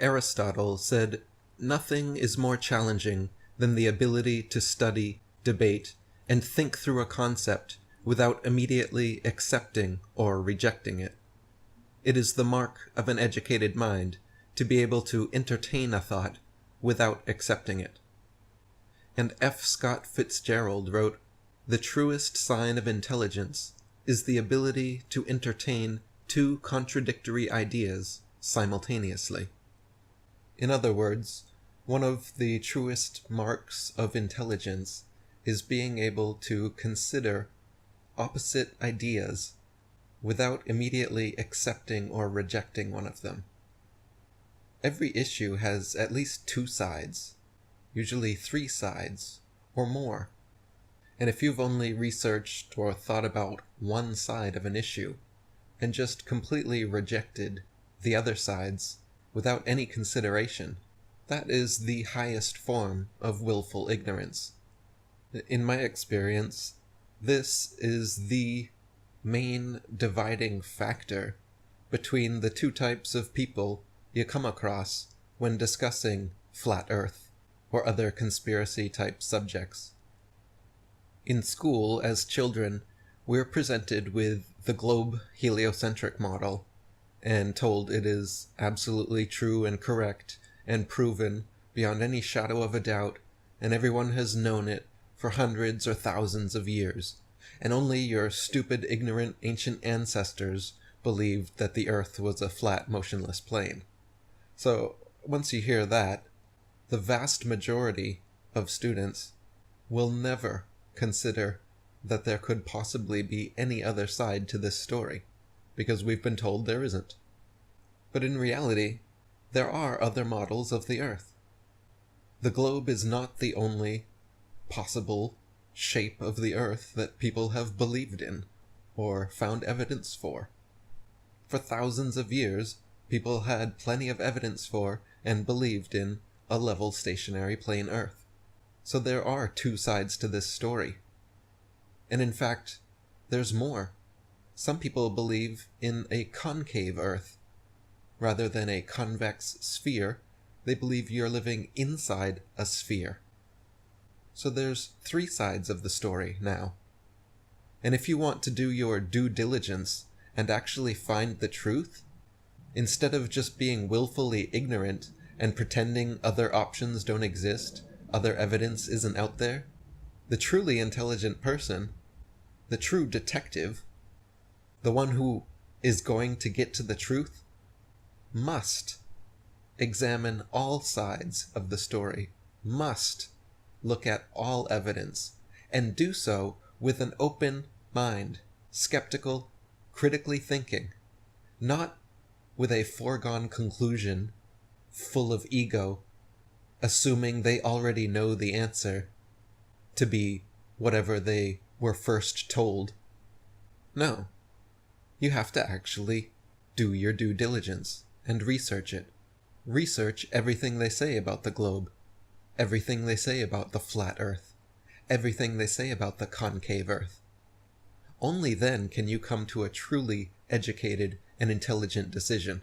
Aristotle said, "Nothing is more challenging than the ability to study, debate, and think through a concept without immediately accepting or rejecting it. It is the mark of an educated mind to be able to entertain a thought without accepting it." And F. Scott Fitzgerald wrote, "The truest sign of intelligence is the ability to entertain two contradictory ideas simultaneously." In other words, one of the truest marks of intelligence is being able to consider opposite ideas without immediately accepting or rejecting one of them. Every issue has at least two sides, usually three sides or more. And if you've only researched or thought about one side of an issue and just completely rejected the other sides without any consideration, that is the highest form of willful ignorance. In my experience, this is the main dividing factor between the two types of people you come across when discussing flat Earth or other conspiracy-type subjects. In school, as children, we're presented with the globe heliocentric model and told it is absolutely true and correct and proven beyond any shadow of a doubt, and everyone has known it for hundreds or thousands of years, and only your stupid, ignorant ancient ancestors believed that the Earth was a flat, motionless plane. So, once you hear that, the vast majority of students will never consider that there could possibly be any other side to this story, because we've been told there isn't. But in reality, there are other models of the Earth. The globe is not the only possible shape of the Earth that people have believed in or found evidence for. For thousands of years, people had plenty of evidence for and believed in a level stationary plane Earth. So there are two sides to this story. And in fact, there's more. Some people believe in a concave Earth. Rather than a convex sphere, they believe you're living inside a sphere. So there's three sides of the story now. And if you want to do your due diligence and actually find the truth, instead of just being willfully ignorant and pretending other options don't exist, other evidence isn't out there, the truly intelligent person, the true detective, the one who is going to get to the truth, must examine all sides of the story, must look at all evidence, and do so with an open mind, skeptical, critically thinking, not with a foregone conclusion full of ego, assuming they already know the answer to be whatever they were first told. No, you have to actually do your due diligence and research it. Research everything they say about the globe, everything they say about the flat Earth, everything they say about the concave Earth. Only then can you come to a truly educated and intelligent decision.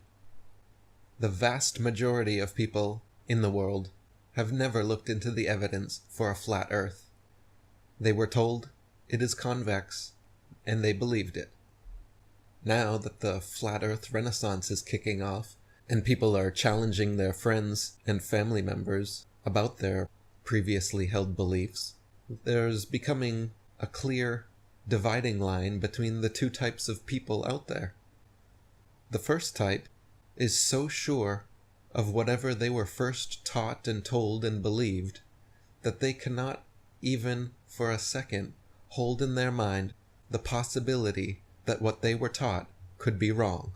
The vast majority of people in the world have never looked into the evidence for a flat Earth. They were told it is convex, and they believed it. Now that the flat Earth renaissance is kicking off, and people are challenging their friends and family members about their previously held beliefs, there's becoming a clear dividing line between the two types of people out there. The first type is so sure of whatever they were first taught and told and believed that they cannot even for a second hold in their mind the possibility that what they were taught could be wrong.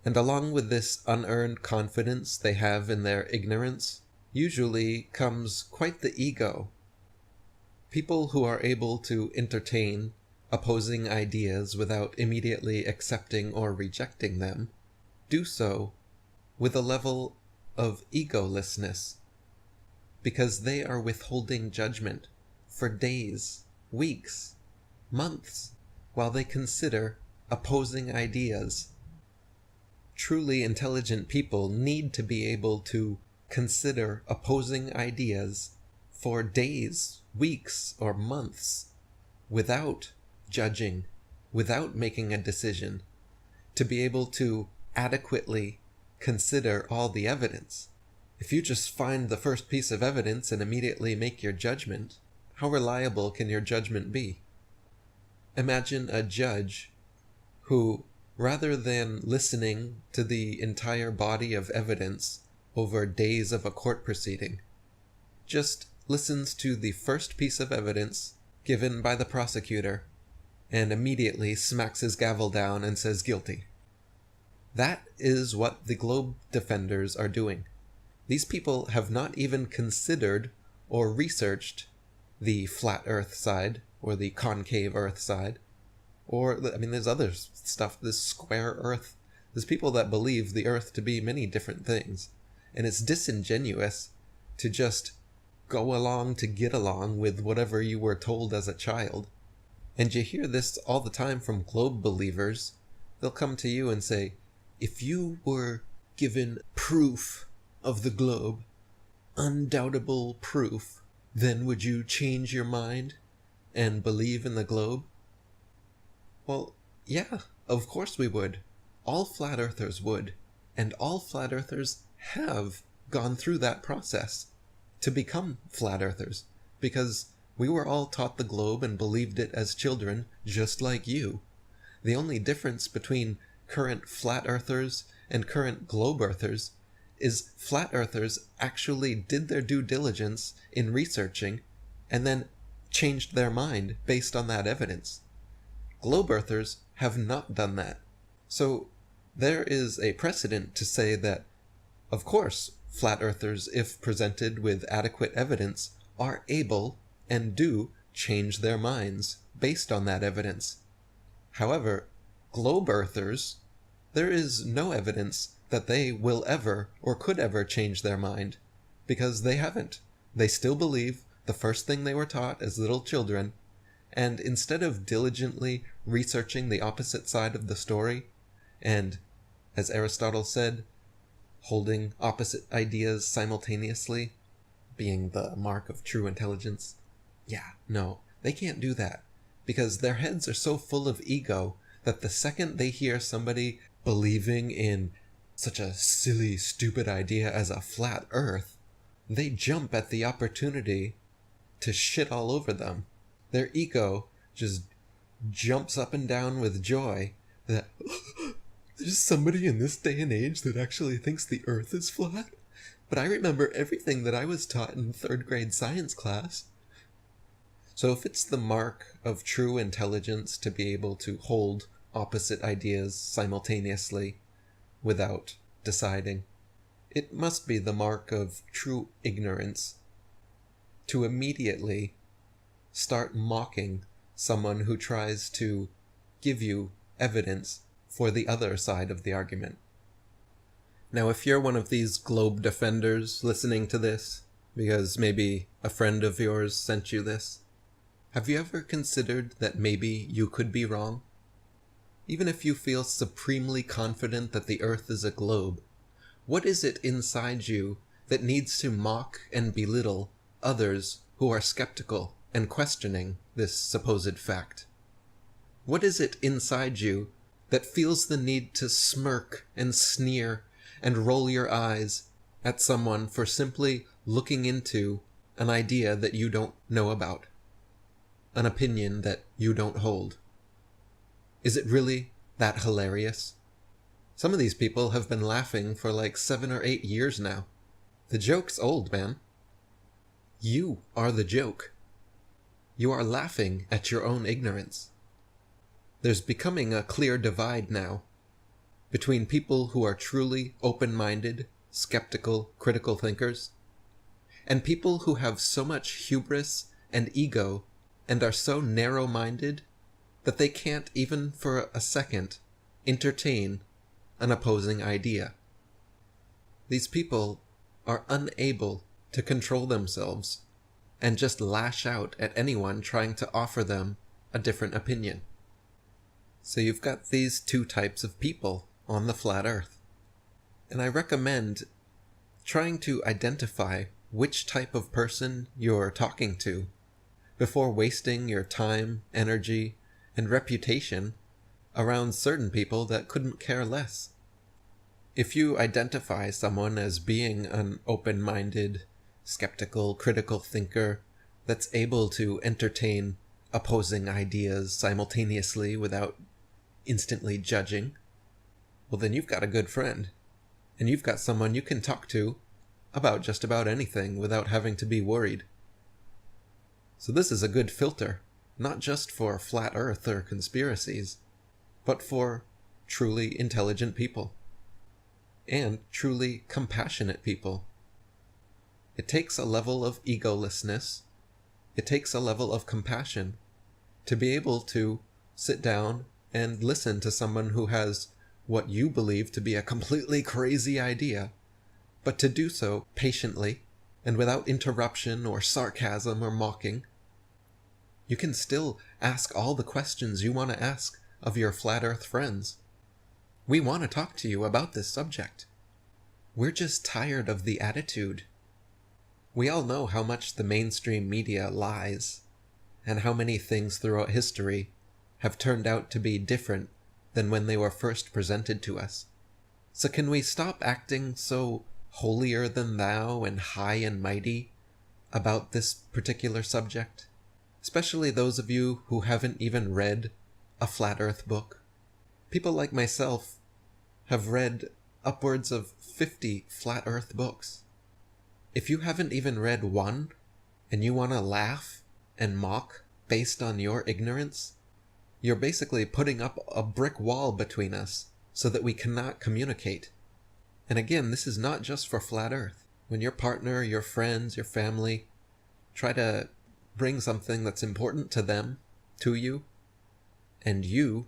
And along with this unearned confidence they have in their ignorance, usually comes quite the ego. People who are able to entertain opposing ideas without immediately accepting or rejecting them do so with a level of egolessness, because they are withholding judgment for days, weeks, months, while they consider opposing ideas. truly intelligent people need to be able to consider opposing ideas for days, weeks, or months without judging, without making a decision, to be able to adequately consider all the evidence. If you just find the first piece of evidence and immediately make your judgment, how reliable can your judgment be? Imagine a judge who, rather than listening to the entire body of evidence over days of a court proceeding, just listens to the first piece of evidence given by the prosecutor and immediately smacks his gavel down and says guilty. That is what the globe defenders are doing. These people have not even considered or researched the flat earth side or the concave earth side. Or, there's other stuff, this square earth. There's people that believe the earth to be many different things. And it's disingenuous to just go along to get along with whatever you were told as a child. And you hear this all the time from globe believers. They'll come to you and say, if you were given proof of the globe, undoubtable proof, then would you change your mind and believe in the globe? Well, yeah, of course we would. All flat earthers would. And all flat earthers have gone through that process to become flat earthers, because we were all taught the globe and believed it as children, just like you. The only difference between current flat earthers and current globe earthers is flat earthers actually did their due diligence in researching and then changed their mind based on that evidence. Globe earthers have not done that. So there is a precedent to say that, of course, flat earthers, if presented with adequate evidence, are able and do change their minds based on that evidence. However, globe earthers, there is no evidence that they will ever or could ever change their mind, because they haven't. They still believe the first thing they were taught as little children, and instead of diligently researching the opposite side of the story, and, as Aristotle said, holding opposite ideas simultaneously, being the mark of true intelligence, no, they can't do that, because their heads are so full of ego that the second they hear somebody believing in such a silly, stupid idea as a flat earth, they jump at the opportunity to shit all over them. Their ego just jumps up and down with joy that there's somebody in this day and age that actually thinks the earth is flat. But I remember everything that I was taught in 3rd grade science class. So if it's the mark of true intelligence to be able to hold opposite ideas simultaneously without deciding, it must be the mark of true ignorance to immediately start mocking someone who tries to give you evidence for the other side of the argument. Now, if you're one of these globe defenders listening to this, because maybe a friend of yours sent you this, have you ever considered that maybe you could be wrong? Even if you feel supremely confident that the earth is a globe, what is it inside you that needs to mock and belittle others who are skeptical and questioning this supposed fact? What is it inside you that feels the need to smirk and sneer and roll your eyes at someone for simply looking into an idea that you don't know about, an opinion that you don't hold? Is it really that hilarious? Some of these people have been laughing for like 7 or 8 years now. The joke's old, man. You are the joke. You are laughing at your own ignorance. There's becoming a clear divide now between people who are truly open-minded, skeptical, critical thinkers, and people who have so much hubris and ego and are so narrow-minded that they can't even for a second entertain an opposing idea. These people are unable to control themselves and just lash out at anyone trying to offer them a different opinion. So you've got these two types of people on the flat earth. And I recommend trying to identify which type of person you're talking to before wasting your time, energy, and reputation around certain people that couldn't care less. If you identify someone as being an open-minded, skeptical, critical thinker that's able to entertain opposing ideas simultaneously without instantly judging, well, then you've got a good friend. And you've got someone you can talk to about just about anything without having to be worried. So this is a good filter, not just for flat earth or conspiracies, but for truly intelligent people and truly compassionate people. It takes a level of egolessness, it takes a level of compassion to be able to sit down and listen to someone who has what you believe to be a completely crazy idea, but to do so patiently and without interruption or sarcasm or mocking. You can still ask all the questions you want to ask of your flat earth friends. We want to talk to you about this subject. We're just tired of the attitude. We all know how much the mainstream media lies, and how many things throughout history have turned out to be different than when they were first presented to us. So can we stop acting so holier than thou and high and mighty about this particular subject? Especially those of you who haven't even read a flat earth book. People like myself have read upwards of 50 flat earth books. If you haven't even read one, and you want to laugh and mock based on your ignorance, you're basically putting up a brick wall between us so that we cannot communicate. And again, this is not just for flat earth. When your partner, your friends, your family try to bring something that's important to them to you, and you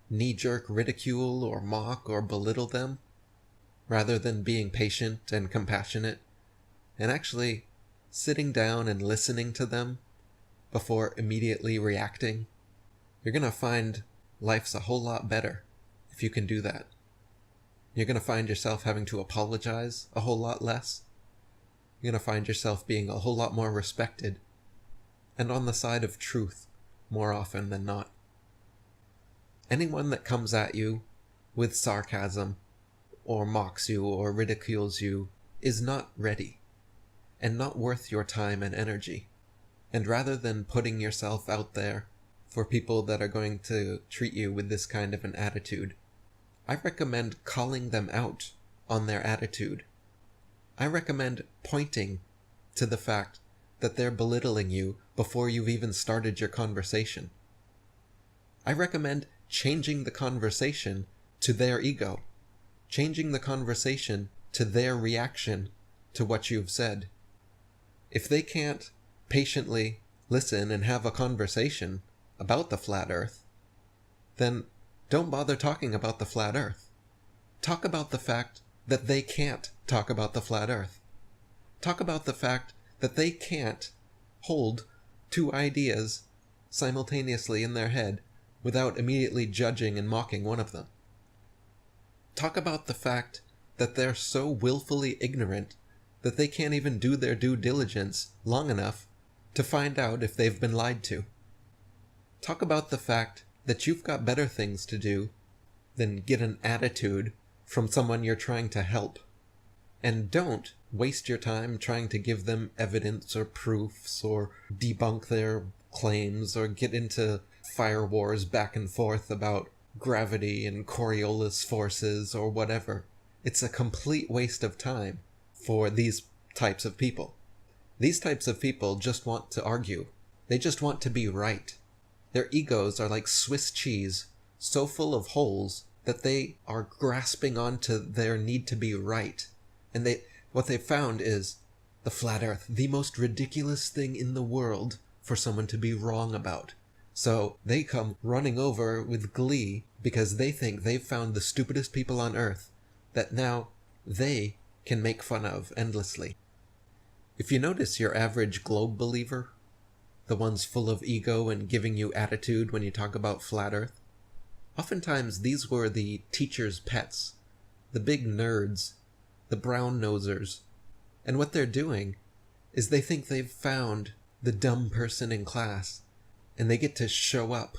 knee-jerk ridicule or mock or belittle them, rather than being patient and compassionate, and actually sitting down and listening to them before immediately reacting, you're going to find life's a whole lot better if you can do that. You're going to find yourself having to apologize a whole lot less. You're going to find yourself being a whole lot more respected and on the side of truth more often than not. Anyone that comes at you with sarcasm or mocks you or ridicules you is not ready and not worth your time and energy. And rather than putting yourself out there for people that are going to treat you with this kind of an attitude, I recommend calling them out on their attitude. I recommend pointing to the fact that they're belittling you before you've even started your conversation. I recommend changing the conversation to their ego, changing the conversation to their reaction to what you've said. If they can't patiently listen and have a conversation about the flat earth, then don't bother talking about the flat earth. Talk about the fact that they can't talk about the flat earth. Talk about the fact that they can't hold two ideas simultaneously in their head without immediately judging and mocking one of them. Talk about the fact that they're so willfully ignorant that they can't even do their due diligence long enough to find out if they've been lied to. Talk about the fact that you've got better things to do than get an attitude from someone you're trying to help. And don't waste your time trying to give them evidence or proofs or debunk their claims or get into fire wars back and forth about gravity and Coriolis forces or whatever. It's a complete waste of time for these types of people. These types of people just want to argue. They just want to be right. Their egos are like Swiss cheese, so full of holes that they are grasping onto their need to be right. And what they found is the flat earth, the most ridiculous thing in the world for someone to be wrong about. So they come running over with glee because they think they've found the stupidest people on earth that now they can make fun of endlessly. If you notice your average globe believer, the ones full of ego and giving you attitude when you talk about flat earth, oftentimes these were the teacher's pets the big nerds, the brown nosers. And what they're doing is they think they've found the dumb person in class, and they get to show up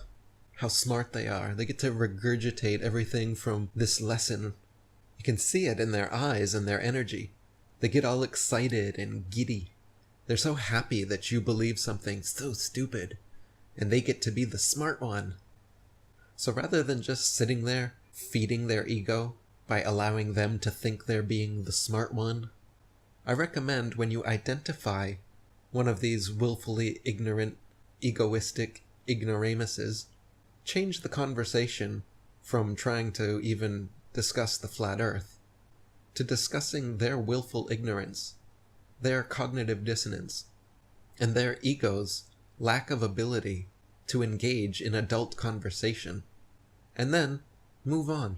how smart they are. They get to regurgitate everything from this lesson. You can see it in their eyes and their energy. They get all excited and giddy. They're so happy that you believe something so stupid, and they get to be the smart one. So rather than just sitting there feeding their ego by allowing them to think they're being the smart one, I recommend when you identify one of these willfully ignorant, egoistic ignoramuses, change the conversation from trying to even discuss the flat earth to discussing their willful ignorance, their cognitive dissonance, and their ego's lack of ability to engage in adult conversation, and then move on.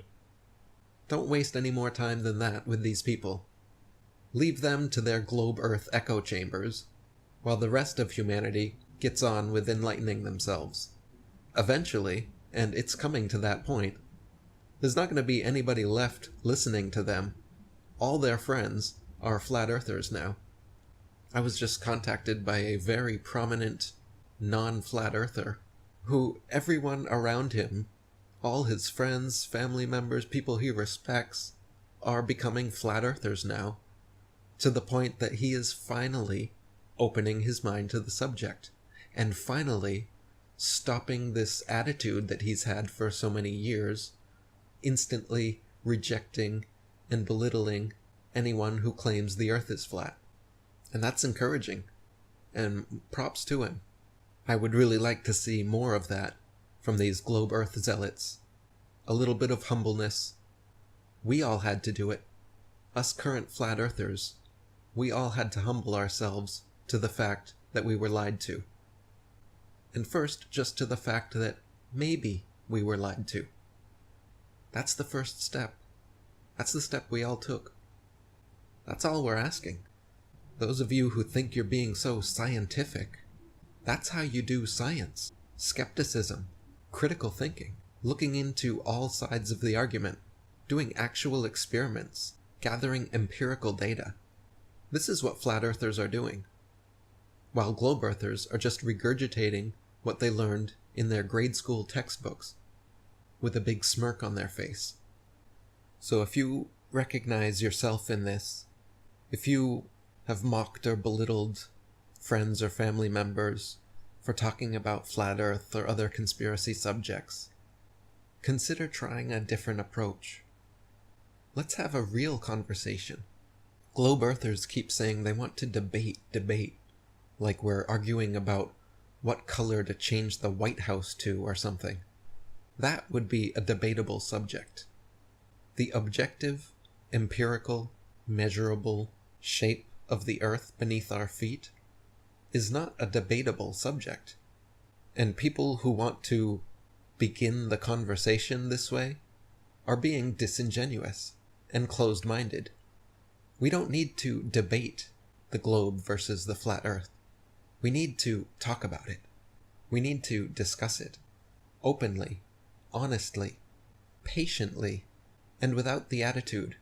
Don't waste any more time than that with these people. Leave them to their globe earth echo chambers, while the rest of humanity gets on with enlightening themselves. Eventually, and it's coming to that point, there's not going to be anybody left listening to them. All their friends are flat earthers now. I was just contacted by a very prominent non-flat earther who everyone around him, all his friends, family members, people he respects, are becoming flat earthers now, to the point that he is finally opening his mind to the subject, and finally stopping this attitude that he's had for so many years, instantly rejecting and belittling anyone who claims the earth is flat. And that's encouraging, and props to him. I would really like to see more of that from these globe earth zealots. A little bit of humbleness. We all had to do it. Us current flat earthers, we all had to humble ourselves to the fact that we were lied to. And first, just to the fact that maybe we were lied to. That's the first step. That's the step we all took. That's all we're asking. Those of you who think you're being so scientific, that's how you do science. Skepticism, critical thinking, looking into all sides of the argument, doing actual experiments, gathering empirical data. This is what flat earthers are doing, while globe earthers are just regurgitating what they learned in their grade school textbooks, with a big smirk on their face. So if you recognize yourself in this, if you have mocked or belittled friends or family members for talking about flat earth or other conspiracy subjects, consider trying a different approach. Let's have a real conversation. Globe earthers keep saying they want to debate, like we're arguing about what color to change the White House to or something. That would be a debatable subject. The objective, empirical, measurable shape of the earth beneath our feet is not a debatable subject. And people who want to begin the conversation this way are being disingenuous and closed-minded. We don't need to debate the globe versus the flat earth. We need to talk about it. We need to discuss it openly, honestly, patiently, and without the attitude.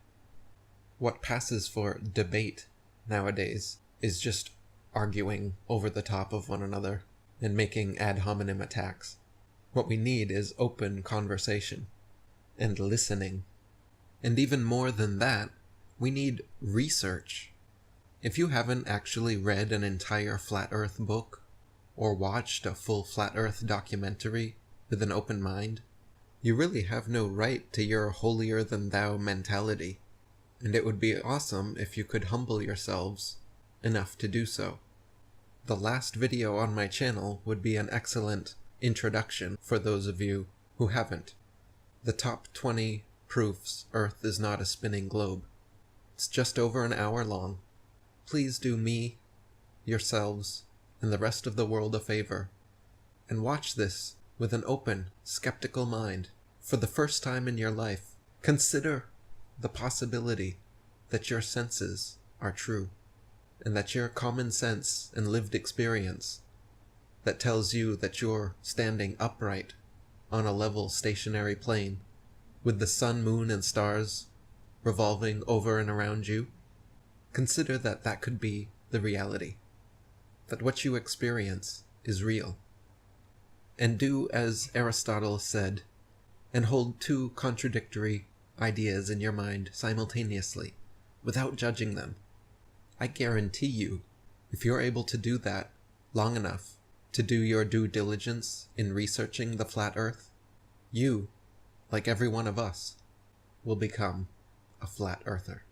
What passes for debate nowadays is just arguing over the top of one another and making ad hominem attacks. What we need is open conversation and listening. And even more than that, we need research. If you haven't actually read an entire flat earth book or watched a full flat earth documentary with an open mind, you really have no right to your holier-than-thou mentality, and it would be awesome if you could humble yourselves enough to do so. The last video on my channel would be an excellent introduction for those of you who haven't. The top 20 proofs Earth is not a spinning globe. It's just over an hour long. Please do me, yourselves, and the rest of the world a favor, and watch this with an open, skeptical mind. For the first time in your life, consider the possibility that your senses are true, and that your common sense and lived experience that tells you that you're standing upright on a level stationary plane with the sun, moon, and stars revolving over and around you, consider that that could be the reality, that what you experience is real. And do as Aristotle said, and hold two contradictory ideas in your mind simultaneously, without judging them. I guarantee you, if you're able to do that long enough to do your due diligence in researching the flat earth, you, like every one of us, will become a flat earther.